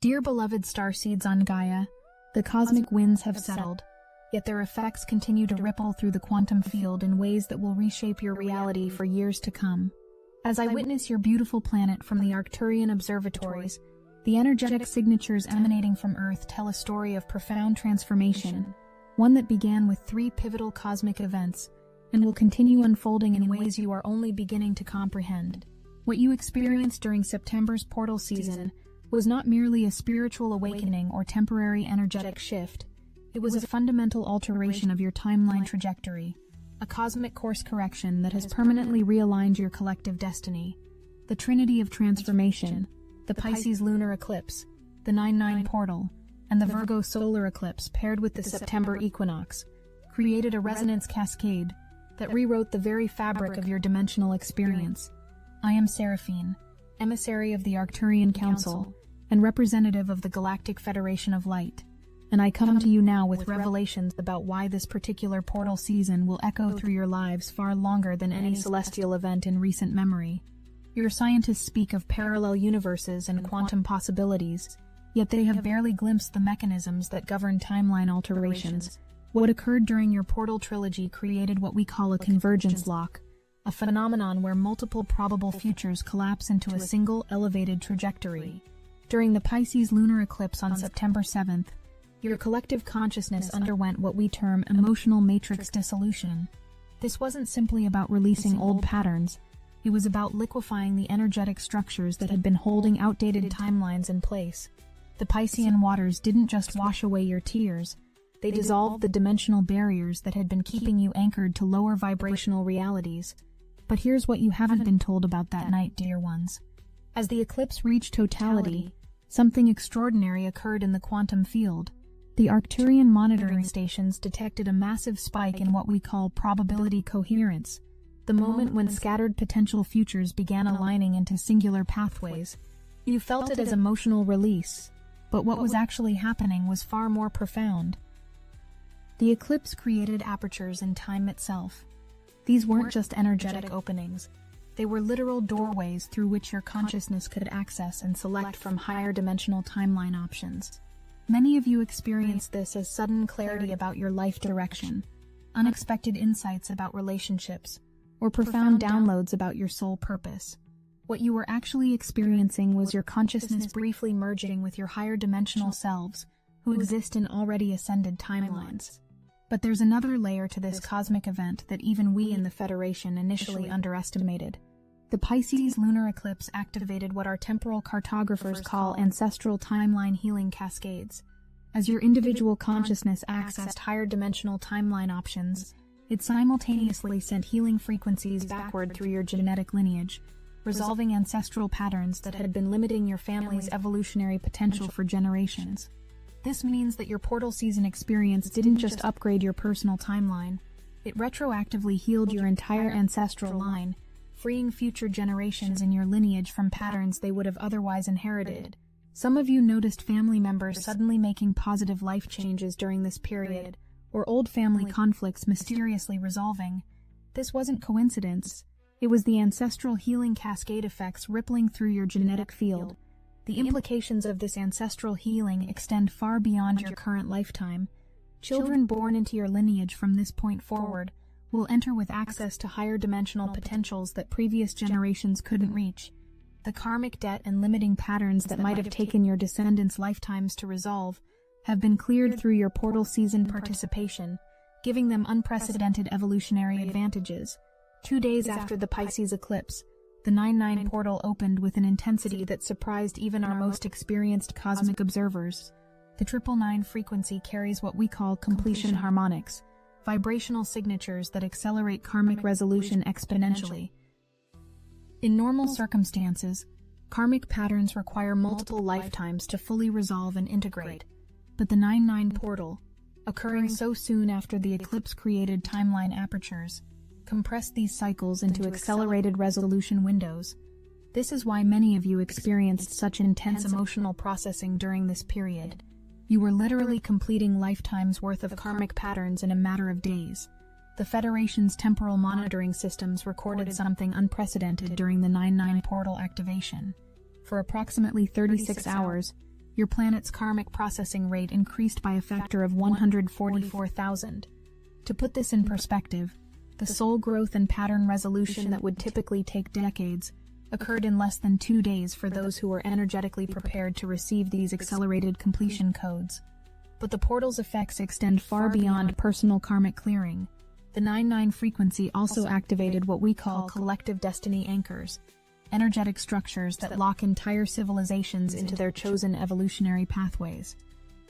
Dear beloved starseeds on Gaia, the cosmic winds have settled, yet their effects continue to ripple through the quantum field in ways that will reshape your reality for years to come. As I witness your beautiful planet from the Arcturian observatories, the energetic signatures emanating from Earth tell a story of profound transformation, one that began with 3 pivotal cosmic events and will continue unfolding in ways you are only beginning to comprehend. What you experienced during September's portal season was not merely a spiritual awakening or temporary energetic shift. It was a fundamental alteration of your timeline trajectory, a cosmic course correction that has permanently realigned your collective destiny. The trinity of transformation, the Pisces lunar eclipse, the 9/9 portal, and the Virgo solar eclipse paired with the September equinox, created a resonance cascade that rewrote the very fabric of your dimensional experience. I am Seraphine, emissary of the Arcturian Council and representative of the Galactic Federation of Light, and I come to you now with revelations about why this particular portal season will echo through your lives far longer than any celestial event in recent memory. Your scientists speak of parallel universes and quantum possibilities, yet they have barely glimpsed the mechanisms that govern timeline alterations. What occurred during your portal trilogy created what we call a convergence lock, a phenomenon where multiple probable futures collapse into a single elevated trajectory. During the Pisces lunar eclipse on September 7th, your collective consciousness underwent what we term emotional matrix dissolution. This wasn't simply about releasing old patterns, it was about liquefying the energetic structures that had been holding outdated timelines in place. The Piscean waters didn't just wash away your tears, they dissolved the dimensional barriers that had been keeping you anchored to lower vibrational realities. But here's what you haven't been told about that night, dear ones. As the eclipse reached totality, something extraordinary occurred in the quantum field. The Arcturian monitoring stations detected a massive spike in what we call probability coherence, the moment when scattered potential futures began aligning into singular pathways. You felt it as emotional release, but what was actually happening was far more profound. The eclipse created apertures in time itself. These weren't just energetic openings. They were literal doorways through which your consciousness could access and select from higher dimensional timeline options. Many of you experienced this as sudden clarity about your life direction, unexpected insights about relationships, or profound downloads about your soul purpose. What you were actually experiencing was your consciousness briefly merging with your higher dimensional selves, who exist in already ascended timelines. But there's another layer to this cosmic event that even we in the Federation initially underestimated. The Pisces lunar eclipse activated what our temporal cartographers call ancestral timeline healing cascades. As your individual consciousness accessed higher dimensional timeline options, it simultaneously sent healing frequencies backward through your genetic lineage, resolving ancestral patterns that had been limiting your family's evolutionary potential for generations. This means that your portal season experience didn't just upgrade your personal timeline, it retroactively healed your entire ancestral line, freeing future generations in your lineage from patterns they would have otherwise inherited. Some of you noticed family members suddenly making positive life changes during this period, or old family conflicts mysteriously resolving. This wasn't coincidence. It was the ancestral healing cascade effects rippling through your genetic field. The implications of this ancestral healing extend far beyond your current lifetime. Children born into your lineage from this point forward will enter with access to higher dimensional potentials that previous generations couldn't reach. The karmic debt and limiting patterns that might have taken your descendants' lifetimes to resolve have been cleared through your portal season participation, giving them unprecedented evolutionary advantages. 2 days after the Pisces eclipse, the 9/9 portal opened with an intensity that surprised even our most experienced cosmic observers. The 999 frequency carries what we call completion harmonics, vibrational signatures that accelerate karmic resolution exponentially. In normal circumstances, karmic patterns require multiple lifetimes to fully resolve and integrate, but the 9/9 portal, occurring so soon after the eclipse created timeline apertures, compress these cycles into accelerated resolution windows. This is why many of you experienced such intense emotional processing during this period. You were literally completing lifetimes worth of karmic patterns in a matter of days. The Federation's temporal monitoring systems recorded something unprecedented during the 9/9 portal activation. For approximately 36 hours, your planet's karmic processing rate increased by a factor of 144,000. To put this in perspective, the soul growth and pattern resolution that would typically take decades occurred in less than 2 days for those who were energetically prepared to receive these accelerated completion codes. But the portal's effects extend far beyond personal karmic clearing. The 9-9 frequency also activated what we call collective destiny anchors, energetic structures that lock entire civilizations into their chosen evolutionary pathways.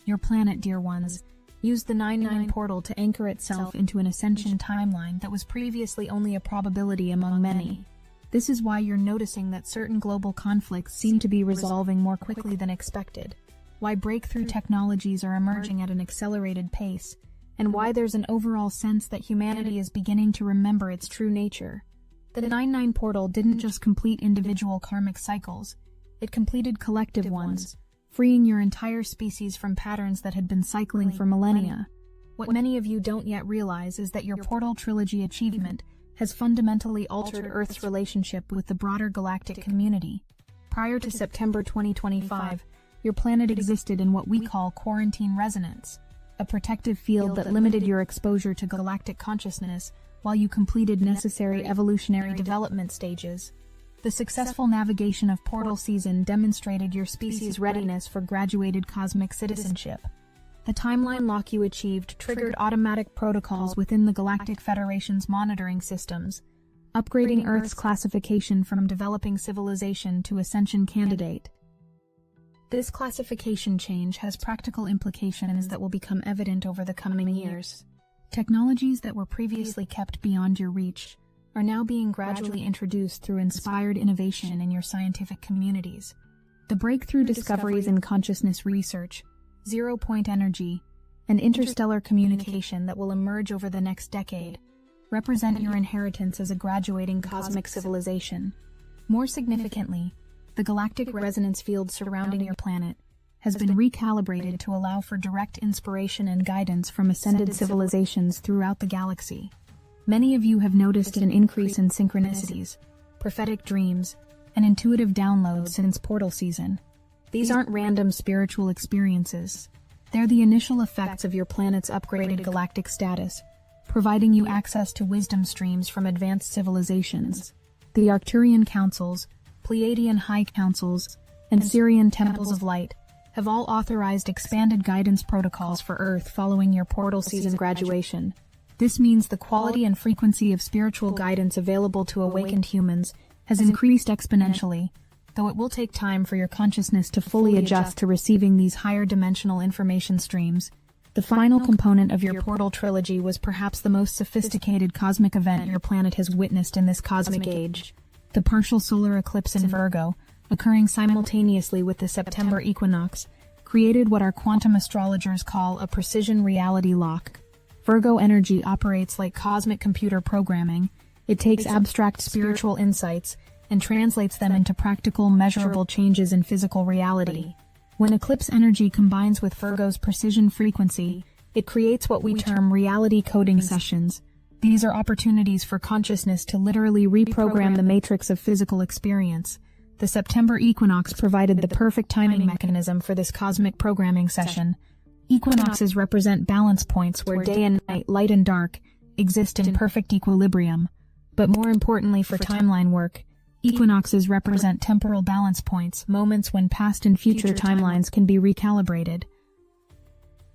Your planet, dear ones, used the 9-9 portal to anchor itself into an ascension timeline that was previously only a probability among many. This is why you're noticing that certain global conflicts seem to be resolving more quickly than expected, why breakthrough technologies are emerging at an accelerated pace, and why there's an overall sense that humanity is beginning to remember its true nature. The 9-9 portal didn't just complete individual karmic cycles, it completed collective ones, freeing your entire species from patterns that had been cycling for millennia. What many of you don't yet realize is that your portal trilogy achievement has fundamentally altered Earth's relationship with the broader galactic community. Prior to September 2025, your planet existed in what we call quarantine resonance, a protective field that limited your exposure to galactic consciousness while you completed necessary evolutionary development stages. The successful navigation of portal season demonstrated your species' readiness for graduated cosmic citizenship. The timeline lock you achieved triggered automatic protocols within the Galactic Federation's monitoring systems, upgrading Earth's classification from developing civilization to ascension candidate. This classification change has practical implications that will become evident over the coming years. Technologies that were previously kept beyond your reach are now being gradually introduced through inspired innovation in your scientific communities. The breakthrough discoveries in consciousness research, zero-point energy, and interstellar communication that will emerge over the next decade represent your inheritance as a graduating cosmic civilization. More significantly, the galactic resonance field surrounding your planet has been recalibrated to allow for direct inspiration and guidance from ascended civilizations throughout the galaxy. Many of you have noticed an increase in synchronicities, prophetic dreams, and intuitive downloads since portal season. These aren't random spiritual experiences. They're the initial effects of your planet's upgraded galactic status, providing you access to wisdom streams from advanced civilizations. The Arcturian councils, Pleiadian high councils, and Syrian temples of light have all authorized expanded guidance protocols for Earth following your portal season graduation. This means the quality and frequency of spiritual guidance available to awakened humans has increased exponentially, though it will take time for your consciousness to fully adjust to receiving these higher dimensional information streams. The final component of your portal trilogy was perhaps the most sophisticated cosmic event your planet has witnessed in this cosmic age. The partial solar eclipse in Virgo, occurring simultaneously with the September equinox, created what our quantum astrologers call a precision reality lock. Virgo energy operates like cosmic computer programming. It takes abstract spiritual insights and translates them into practical, measurable changes in physical reality. When eclipse energy combines with Virgo's precision frequency, it creates what we term reality coding sessions. These are opportunities for consciousness to literally reprogram the matrix of physical experience. The September equinox provided the perfect timing mechanism for this cosmic programming session. Equinoxes represent balance points where day and night, light and dark, exist in perfect equilibrium. But more importantly for timeline work, equinoxes represent temporal balance points, moments when past and future timelines can be recalibrated.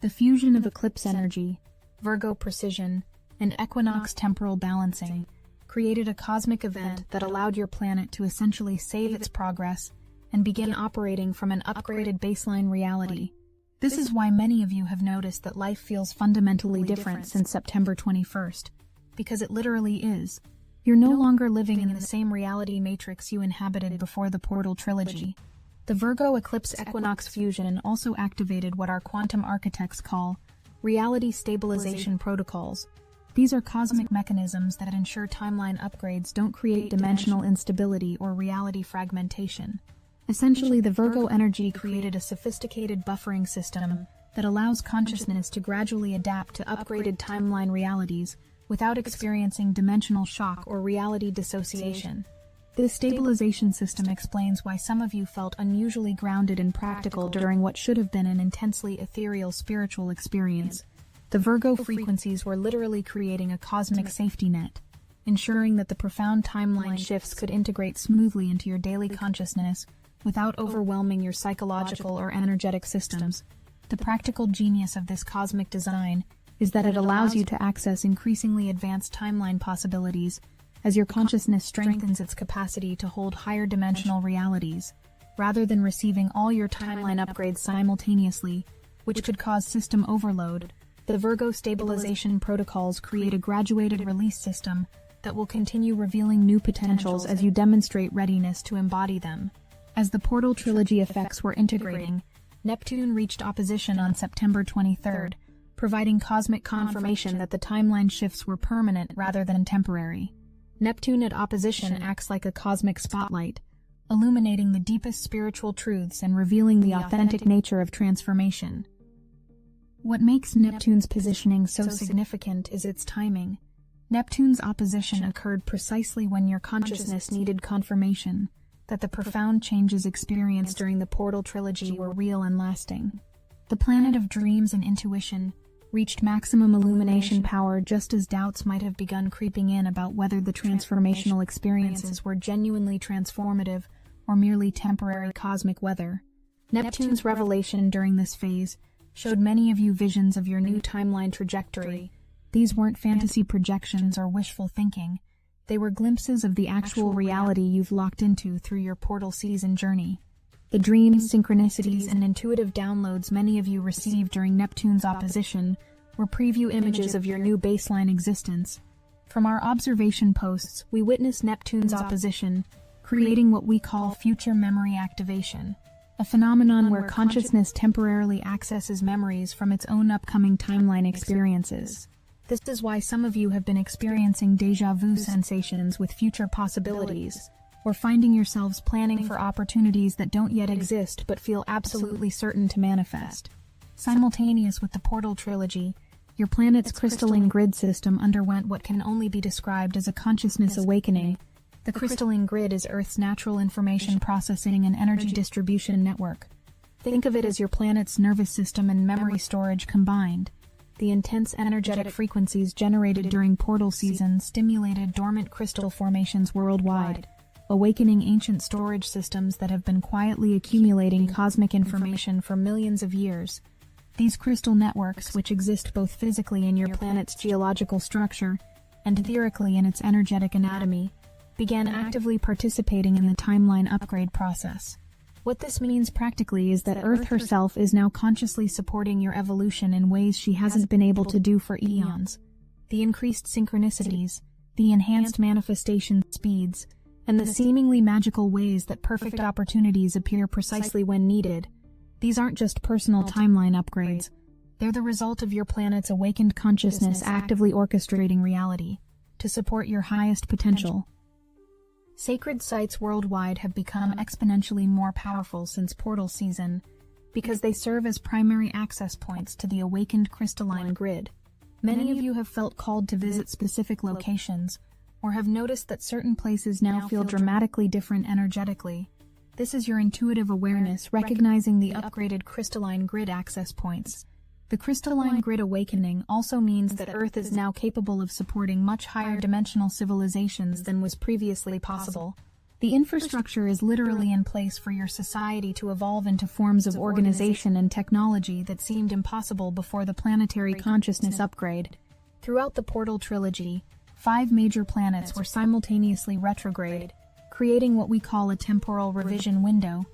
The fusion of eclipse energy, Virgo precision, and equinox temporal balancing created a cosmic event that allowed your planet to essentially save its progress and begin operating from an upgraded baseline reality. This is why many of you have noticed that life feels fundamentally different since September 21st, because it literally is. You're no longer living in the same reality matrix you inhabited before the portal trilogy. The Virgo eclipse equinox fusion also activated what our quantum architects call reality stabilization protocols. These are cosmic mechanisms that ensure timeline upgrades don't create dimensional instability or reality fragmentation. Essentially, the Virgo energy created a sophisticated buffering system that allows consciousness to gradually adapt to upgraded timeline realities without experiencing dimensional shock or reality dissociation. This stabilization system explains why some of you felt unusually grounded and practical during what should have been an intensely ethereal spiritual experience. The Virgo frequencies were literally creating a cosmic safety net, ensuring that the profound timeline shifts could integrate smoothly into your daily consciousness without overwhelming your psychological or energetic systems. The practical genius of this cosmic design is that it allows you to access increasingly advanced timeline possibilities as your consciousness strengthens its capacity to hold higher dimensional realities, rather than receiving all your timeline upgrades simultaneously, which could cause system overload. The Virgo stabilization protocols create a graduated release system that will continue revealing new potentials as you demonstrate readiness to embody them. As the portal trilogy effects were integrating, Neptune reached opposition on September 23rd, providing cosmic confirmation that the timeline shifts were permanent rather than temporary. Neptune at opposition acts like a cosmic spotlight, illuminating the deepest spiritual truths and revealing the authentic nature of transformation. What makes Neptune's positioning so significant is its timing. Neptune's opposition occurred precisely when your consciousness needed confirmation that the profound changes experienced during the portal trilogy were real and lasting. The planet of dreams and intuition reached maximum illumination power just as doubts might have begun creeping in about whether the transformational experiences were genuinely transformative or merely temporary cosmic weather. Neptune's revelation during this phase showed many of you visions of your new timeline trajectory. These weren't fantasy projections or wishful thinking. They were glimpses of the actual reality you've locked into through your portal season journey. The dreams, synchronicities, and intuitive downloads many of you received during Neptune's opposition were preview images of your new baseline existence. From our observation posts, we witnessed Neptune's opposition, creating what we call future memory activation, a phenomenon where consciousness temporarily accesses memories from its own upcoming timeline experiences. This is why some of you have been experiencing déjà vu sensations with future possibilities, or finding yourselves planning for opportunities that don't yet exist but feel absolutely certain to manifest. Simultaneous with the portal trilogy, your planet's crystalline grid system underwent what can only be described as a consciousness awakening. The crystalline grid is Earth's natural information processing and energy distribution network. Think of it as your planet's nervous system and memory storage combined. The intense energetic frequencies generated during portal season stimulated dormant crystal formations worldwide, awakening ancient storage systems that have been quietly accumulating cosmic information for millions of years. These crystal networks, which exist both physically in your planet's geological structure and etherically in its energetic anatomy, began actively participating in the timeline upgrade process. What this means practically is that Earth herself is now consciously supporting your evolution in ways she hasn't been able to do for eons. The increased synchronicities, the enhanced manifestation speeds, and the seemingly magical ways that perfect opportunities appear precisely when needed. These aren't just personal timeline upgrades. They're the result of your planet's awakened consciousness actively orchestrating reality to support your highest potential. Sacred sites worldwide have become exponentially more powerful since portal season because they serve as primary access points to the awakened crystalline grid. Many of you have felt called to visit specific locations, or have noticed that certain places now feel dramatically different energetically. This is your intuitive awareness recognizing the upgraded crystalline grid access points. The crystalline grid awakening also means that Earth is now capable of supporting much higher dimensional civilizations than was previously possible. The infrastructure is literally in place for your society to evolve into forms of organization and technology that seemed impossible before the planetary consciousness upgrade. Throughout the portal trilogy, 5 major planets were simultaneously retrograde, creating what we call a temporal revision window.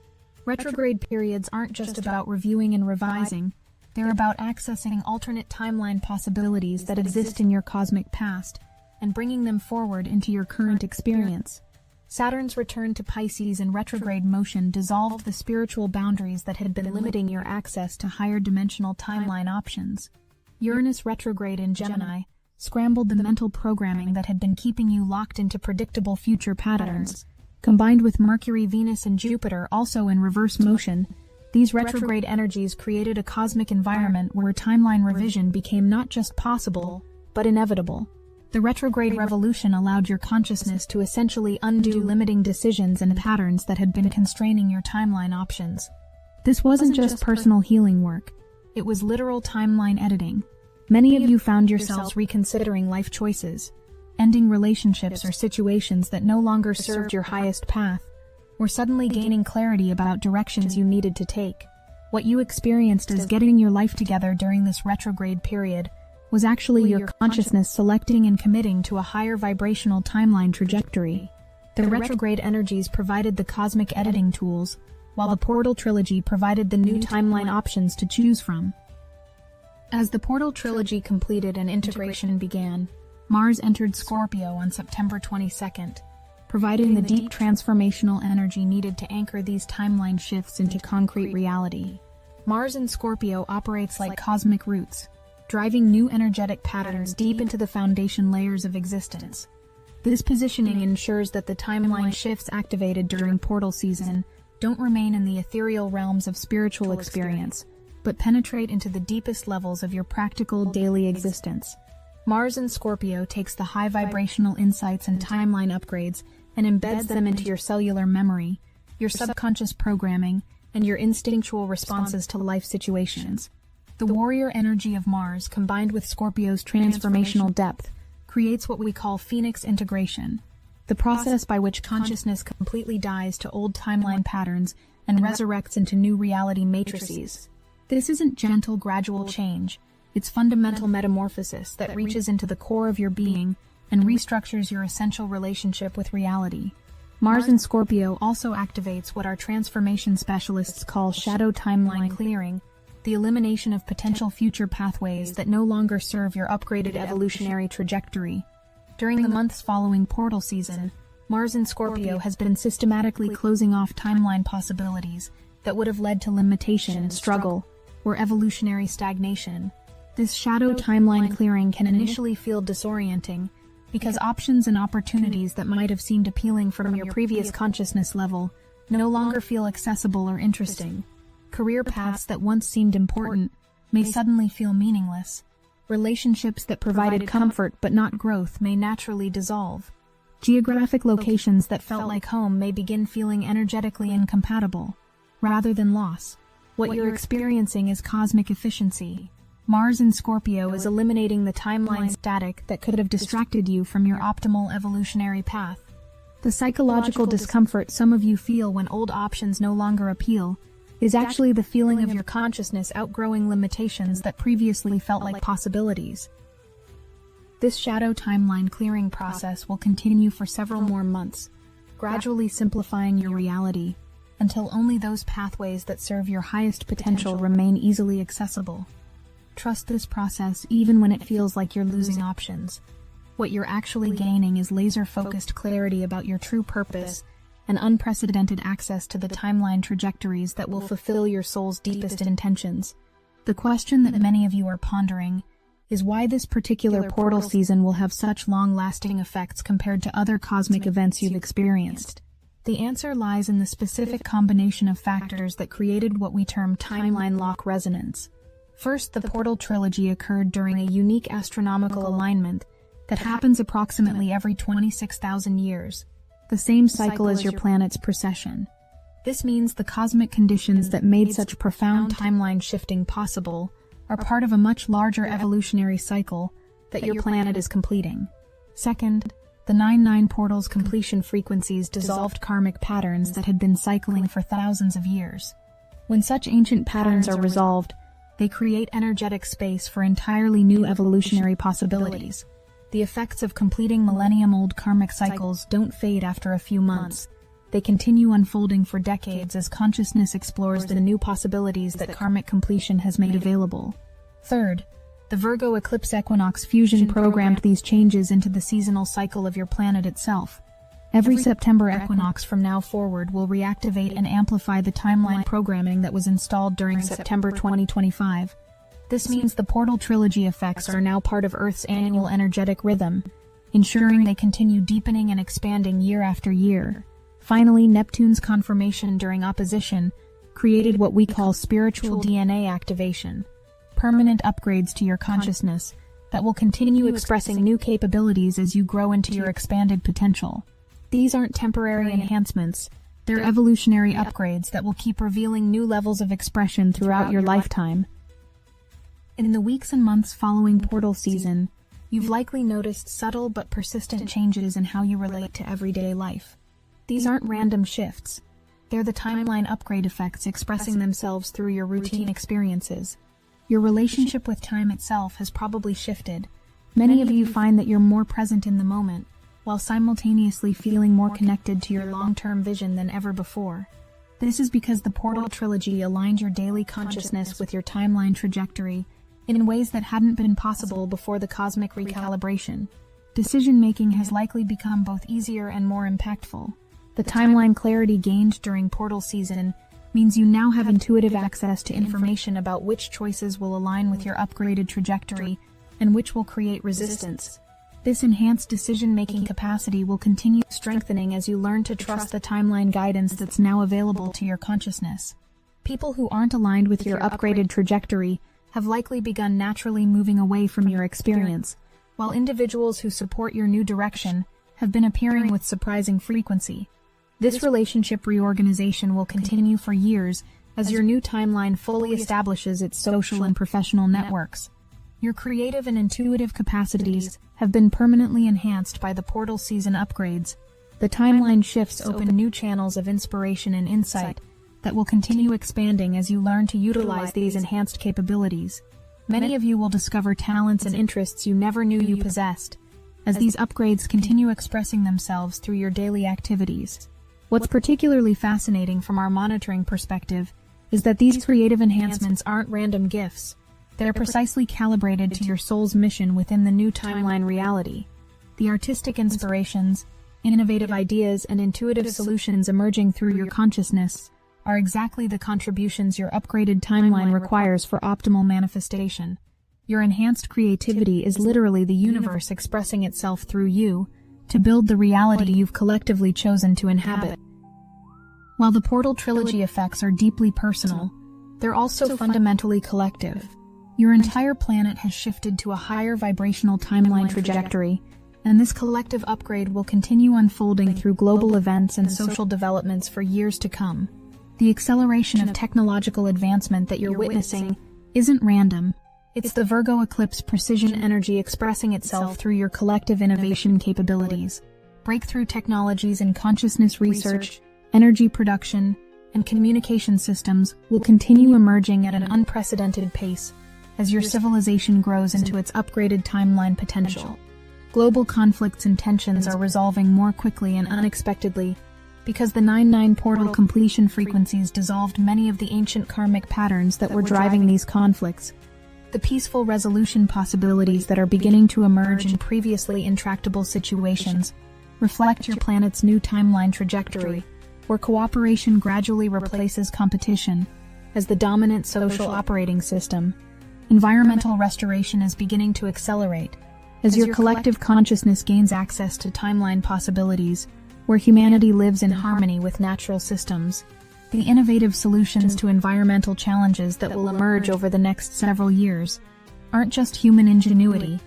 Retrograde periods aren't just about reviewing and revising, they're about accessing alternate timeline possibilities that exist in your cosmic past and bringing them forward into your current experience. Saturn's return to Pisces in retrograde motion dissolved the spiritual boundaries that had been limiting your access to higher dimensional timeline options. Uranus retrograde in Gemini scrambled the mental programming that had been keeping you locked into predictable future patterns. Combined with Mercury, Venus, and Jupiter also in reverse motion, these retrograde energies created a cosmic environment where timeline revision became not just possible, but inevitable. The retrograde revolution allowed your consciousness to essentially undo limiting decisions and patterns that had been constraining your timeline options. This wasn't just personal healing work. It was literal timeline editing. Many of you found yourselves reconsidering life choices, ending relationships or situations that no longer served your highest path, or suddenly gaining clarity about directions you needed to take. What you experienced as getting your life together during this retrograde period was actually your consciousness selecting and committing to a higher vibrational timeline trajectory. The retrograde energies provided the cosmic editing tools, while the portal trilogy provided the new timeline options to choose from. As the portal trilogy completed and integration began, Mars entered Scorpio on September 22nd, providing the deep transformational energy needed to anchor these timeline shifts into concrete reality. Mars in Scorpio operates like cosmic roots, driving new energetic patterns deep into the foundation layers of existence. This positioning ensures that the timeline shifts activated during portal season don't remain in the ethereal realms of spiritual experience, but penetrate into the deepest levels of your practical daily existence. Mars in Scorpio takes the high vibrational insights and timeline upgrades and embeds them into your cellular memory, your subconscious programming, and your instinctual responses to life situations. The warrior energy of Mars, combined with Scorpio's transformational depth, creates what we call phoenix integration, the process by which consciousness completely dies to old timeline patterns and resurrects into new reality matrices. This isn't gentle, gradual change. It's fundamental metamorphosis that reaches into the core of your being and restructures your essential relationship with reality. Mars in Scorpio also activates what our transformation specialists call shadow timeline clearing, the elimination of potential future pathways that no longer serve your upgraded evolutionary trajectory. During the months following portal season, Mars in Scorpio has been systematically closing off timeline possibilities that would have led to limitation, struggle, or evolutionary stagnation. This shadow timeline clearing can initially feel disorienting because options and opportunities that might have seemed appealing from your previous consciousness level no longer feel accessible or interesting. Career paths that once seemed important may suddenly feel meaningless. Relationships that provided comfort but not growth may naturally dissolve. Geographic locations that felt like home may begin feeling energetically incompatible, rather than loss. What you're experiencing is cosmic efficiency. Mars in Scorpio is eliminating the timeline static that could have distracted you from your optimal evolutionary path. The psychological discomfort some of you feel when old options no longer appeal is actually the feeling of your consciousness outgrowing limitations that previously felt like possibilities. This shadow timeline clearing process will continue for several more months, gradually simplifying your reality until only those pathways that serve your highest potential remain easily accessible. Trust this process even when it feels like you're losing options. What you're actually gaining is laser-focused clarity about your true purpose and unprecedented access to the timeline trajectories that will fulfill your soul's deepest intentions. The question that many of you are pondering is why this particular portal season will have such long-lasting effects compared to other cosmic events you've experienced. The answer lies in the specific combination of factors that created what we term timeline lock resonance. First, the portal trilogy occurred during a unique astronomical alignment that happens approximately every 26,000 years, the same cycle as your planet's precession. This means the cosmic conditions that made such profound timeline shifting possible are part of a much larger evolutionary cycle that your planet is completing. Second, the 9-9 portal's completion frequencies dissolved karmic patterns that had been cycling for thousands of years. When such ancient patterns are resolved, they create energetic space for entirely new evolutionary possibilities. The effects of completing millennium-old karmic cycles don't fade after a few months. They continue unfolding for decades as consciousness explores the new possibilities that karmic completion has made available. Third, the Virgo eclipse equinox fusion programmed these changes into the seasonal cycle of your planet itself. Every September equinox from now forward will reactivate and amplify the timeline programming that was installed during September 2025. This means the portal trilogy effects are now part of Earth's annual energetic rhythm, ensuring they continue deepening and expanding year after year. Finally, Neptune's confirmation during opposition created what we call spiritual DNA activation, permanent upgrades to your consciousness that will continue expressing new capabilities as you grow into your expanded potential. These aren't temporary enhancements, they're evolutionary upgrades that will keep revealing new levels of expression throughout your lifetime. In the weeks and months following portal season, you've likely noticed subtle but persistent changes in how you relate to everyday life. These aren't random shifts. They're the timeline upgrade effects expressing themselves through your routine experiences. Your relationship with time itself has probably shifted. Many of you find that you're more present in the moment, while simultaneously feeling more connected to your long-term vision than ever before. This is because the portal trilogy aligned your daily consciousness with your timeline trajectory in ways that hadn't been possible before the cosmic recalibration. Decision-making has likely become both easier and more impactful. The timeline clarity gained during portal season means you now have intuitive access to information about which choices will align with your upgraded trajectory and which will create resistance. This enhanced decision-making capacity will continue strengthening as you learn to trust the timeline guidance that's now available to your consciousness. People who aren't aligned with your upgraded trajectory have likely begun naturally moving away from your experience, while individuals who support your new direction have been appearing with surprising frequency. This relationship reorganization will continue for years as your new timeline fully establishes its social and professional networks. Your creative and intuitive capacities have been permanently enhanced by the portal season upgrades. The timeline shifts open new channels of inspiration and insight that will continue expanding as you learn to utilize these enhanced capabilities. Many of you will discover talents and interests you never knew you possessed, as these upgrades continue expressing themselves through your daily activities. What's particularly fascinating from our monitoring perspective is that these creative enhancements aren't random gifts. They're precisely calibrated to your soul's mission within the new timeline reality. The artistic inspirations, innovative ideas, and intuitive solutions emerging through your consciousness are exactly the contributions your upgraded timeline requires for optimal manifestation. Your enhanced creativity is literally the universe expressing itself through you to build the reality you've collectively chosen to inhabit. While the portal trilogy effects are deeply personal, they're also fundamentally collective. Your entire planet has shifted to a higher vibrational timeline trajectory, and this collective upgrade will continue unfolding through global events and social developments for years to come. The acceleration of technological advancement that you're witnessing isn't random. It's the Virgo eclipse precision energy expressing itself through your collective innovation capabilities. Breakthrough technologies in consciousness research, energy production, and communication systems will continue emerging at an unprecedented pace as your civilization grows into its upgraded timeline potential. Global conflicts and tensions are resolving more quickly and unexpectedly because the 9-9 portal completion frequencies dissolved many of the ancient karmic patterns that were driving these conflicts. The peaceful resolution possibilities that are beginning to emerge in previously intractable situations reflect your planet's new timeline trajectory, where cooperation gradually replaces competition as the dominant social operating system. Environmental restoration is beginning to accelerate as your collective consciousness gains access to timeline possibilities where humanity lives in harmony with natural systems. The innovative solutions to environmental challenges that will emerge over the next several years aren't just human ingenuity,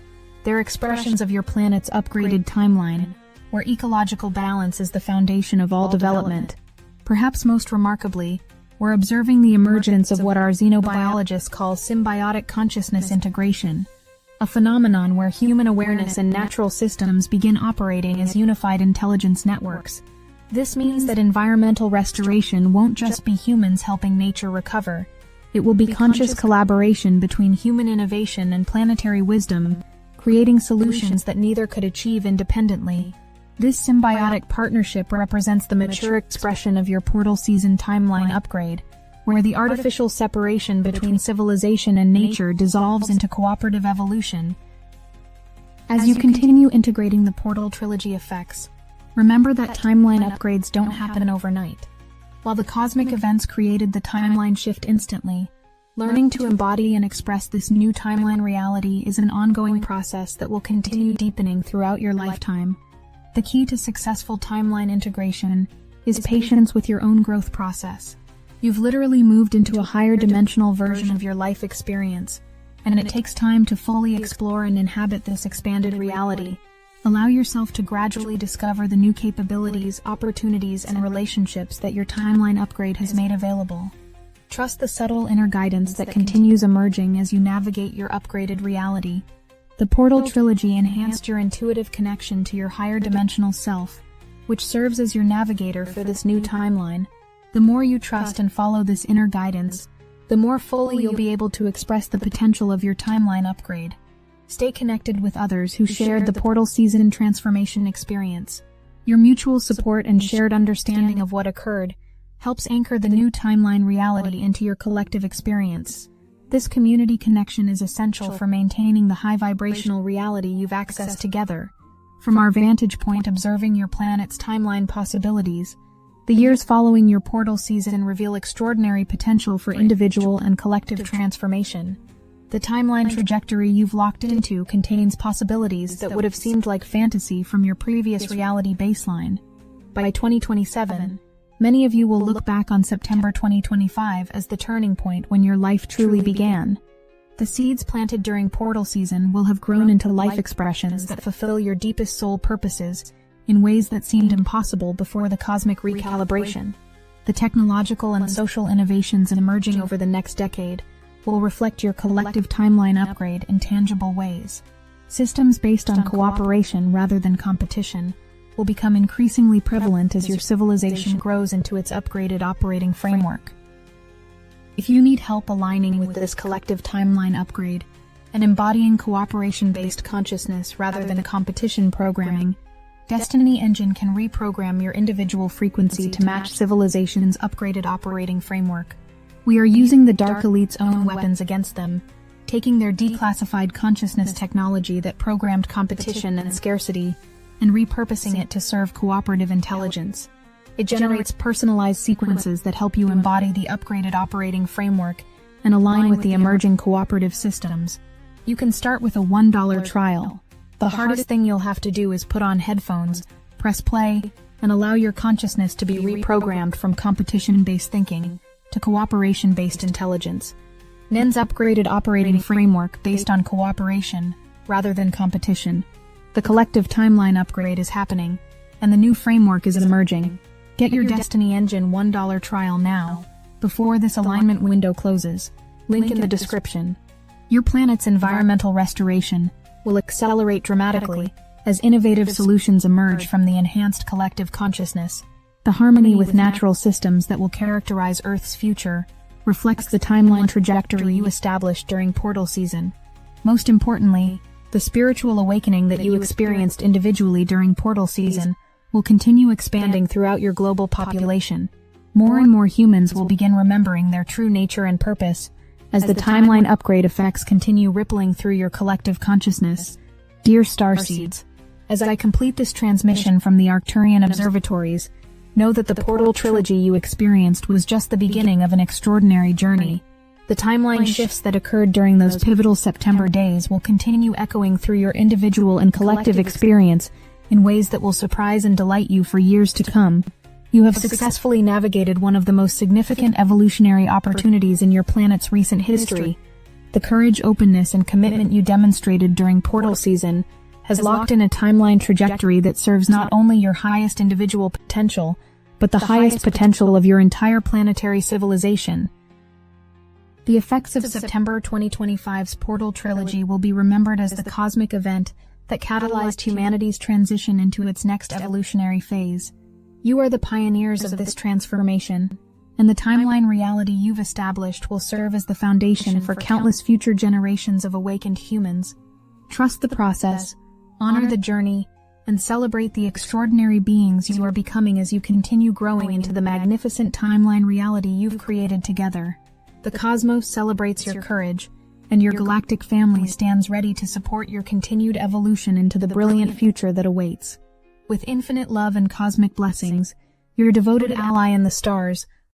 they're expressions of your planet's upgraded timeline, where ecological balance is the foundation of all development. Perhaps most remarkably, we're observing the emergence of what our xenobiologists call symbiotic consciousness integration, a phenomenon where human awareness and natural systems begin operating as unified intelligence networks. This means that environmental restoration won't just be humans helping nature recover. It will be conscious collaboration between human innovation and planetary wisdom, creating solutions that neither could achieve independently. This symbiotic partnership represents the mature expression of your portal season timeline upgrade, where the artificial separation between civilization and nature dissolves into cooperative evolution. As you continue integrating the portal trilogy effects, remember that timeline upgrades don't happen overnight. While the cosmic events created the timeline shift instantly, learning to embody and express this new timeline reality is an ongoing process that will continue deepening throughout your lifetime. The key to successful timeline integration is patience with your own growth process. You've literally moved into a higher dimensional version of your life experience, and it takes time to fully explore and inhabit this expanded reality. Allow yourself to gradually discover the new capabilities, opportunities, and relationships that your timeline upgrade has made available. Trust the subtle inner guidance that continues emerging as you navigate your upgraded reality. The Portal Trilogy enhanced your intuitive connection to your higher dimensional self, which serves as your navigator for this new timeline. The more you trust and follow this inner guidance, the more fully you'll be able to express the potential of your timeline upgrade. Stay connected with others who shared the portal season transformation experience. Your mutual support and shared understanding of what occurred helps anchor the new timeline reality into your collective experience. This community connection is essential for maintaining the high vibrational reality you've accessed together. From our vantage point observing your planet's timeline possibilities, the years following your portal season reveal extraordinary potential for individual and collective transformation. The timeline trajectory you've locked into contains possibilities that would have seemed like fantasy from your previous reality baseline. By 2027, many of you will look back on September 2025 as the turning point when your life truly began. The seeds planted during portal season will have grown into life expressions that fulfill your deepest soul purposes in ways that seemed impossible before the cosmic recalibration. The technological and social innovations emerging over the next decade will reflect your collective timeline upgrade in tangible ways. Systems based on cooperation rather than competition will become increasingly prevalent as your civilization grows into its upgraded operating framework. If you need help aligning with this collective timeline upgrade and embodying cooperation-based consciousness rather than competition programming, Destiny Engine can reprogram your individual frequency to match civilization's upgraded operating framework. We are using the Dark Elite's own weapons against them, taking their declassified consciousness technology that programmed competition and scarcity and repurposing it to serve cooperative intelligence. It generates personalized sequences that help you embody the upgraded operating framework and align with the emerging cooperative systems. You can start with a $1 trial. The hardest thing you'll have to do is put on headphones, press play, and allow your consciousness to be reprogrammed from competition-based thinking to cooperation-based intelligence. NEN's upgraded operating framework based on cooperation rather than competition. The collective timeline upgrade is happening, and the new framework is emerging. Get your Destiny Engine $1 trial now, before this alignment window closes. Link in the description. Your planet's environmental restoration will accelerate dramatically as innovative solutions emerge from the enhanced collective consciousness. The harmony with natural systems that will characterize Earth's future reflects the timeline trajectory you established during portal season. Most importantly, the spiritual awakening that you experienced individually during portal season will continue expanding throughout your global population. More and more humans will begin remembering their true nature and purpose as the timeline upgrade effects continue rippling through your collective consciousness. Dear Starseeds, as I complete this transmission from the Arcturian observatories, know that the portal trilogy you experienced was just the beginning of an extraordinary journey. The timeline shifts that occurred during those pivotal September days will continue echoing through your individual and collective experience in ways that will surprise and delight you for years to come. You have successfully navigated one of the most significant evolutionary opportunities in your planet's recent history. The courage, openness, and commitment you demonstrated during portal season has locked in a timeline trajectory that serves not only your highest individual potential, but the highest potential of your entire planetary civilization. The effects of September 2025's Portal Trilogy will be remembered as the cosmic event that catalyzed humanity's transition into its next evolutionary phase. You are the pioneers of this transformation, and the timeline reality you've established will serve as the foundation for countless future generations of awakened humans. Trust the process, honor the journey, and celebrate the extraordinary beings you are becoming as you continue growing into the magnificent timeline reality you've created together. The cosmos celebrates your courage, and your galactic family stands ready to support your continued evolution into the brilliant future that awaits. With infinite love and cosmic blessings, your devoted ally in the stars,